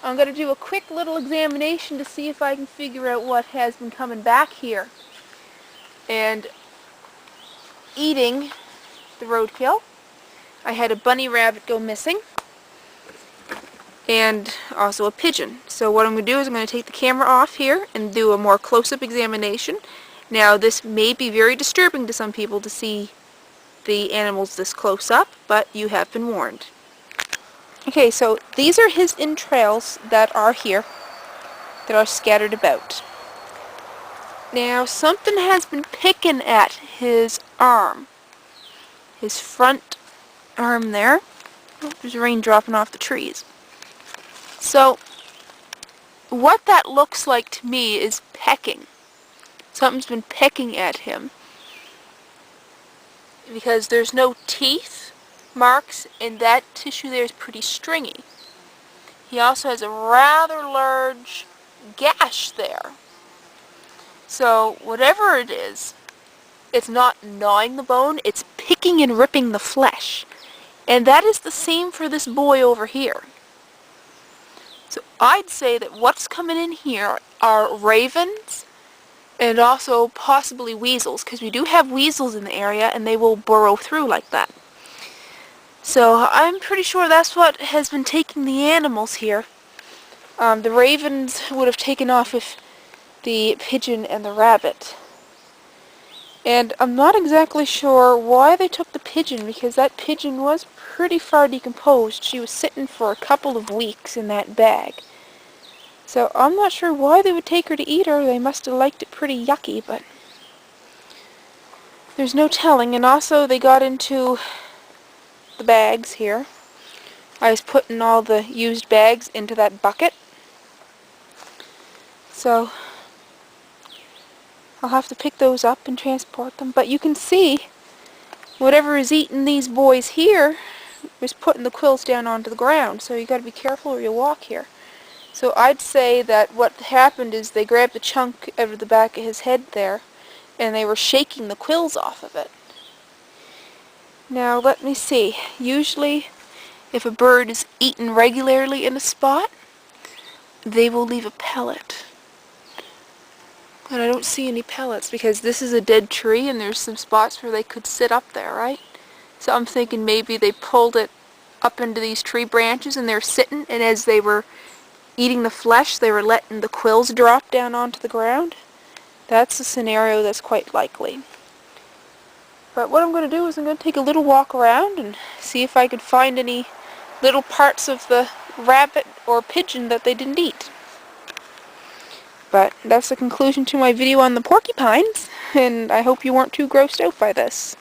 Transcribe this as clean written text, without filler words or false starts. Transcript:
I'm going to do a quick little examination to see if I can figure out what has been coming back here and eating the roadkill. I had a bunny rabbit go missing and also a pigeon. So what I'm going to do is I'm going to take the camera off here and do a more close-up examination. Now this may be very disturbing to some people to see the animals this close up, but you have been warned. Okay, so these are his entrails that are here, that are scattered about. Now something has been picking at his arm, his front arm there. Oh, there's rain dropping off the trees. So what that looks like to me is pecking. Something's been pecking at him because there's no teeth marks and that tissue there is pretty stringy. He also has a rather large gash there. So whatever it is, it's not gnawing the bone, it's picking and ripping the flesh. And that is the same for this boy over here. So I'd say that what's coming in here are ravens and also possibly weasels, because we do have weasels in the area and they will burrow through like that. So I'm pretty sure that's what has been taking the animals here. The ravens would have taken off with the pigeon and the rabbit. And I'm not exactly sure why they took the pigeon, because that pigeon was pretty far decomposed. She was sitting for a couple of weeks in that bag. So I'm not sure why they would take her to eat her. They must have liked it pretty yucky, but there's no telling. And also they got into the bags here. I was putting all the used bags into that bucket. So I'll have to pick those up and transport them. But you can see whatever is eating these boys here is putting the quills down onto the ground. So you got to be careful where you walk here. So I'd say that what happened is they grabbed the chunk out of the back of his head there and they were shaking the quills off of it. Now let me see. Usually if a bird is eaten regularly in a spot, they will leave a pellet. But I don't see any pellets because this is a dead tree and there's some spots where they could sit up there, right? So I'm thinking maybe they pulled it up into these tree branches and they're sitting, and as they were eating the flesh, they were letting the quills drop down onto the ground. That's a scenario that's quite likely. But what I'm going to do is I'm going to take a little walk around and see if I could find any little parts of the rabbit or pigeon that they didn't eat. But that's the conclusion to my video on the porcupines, and I hope you weren't too grossed out by this.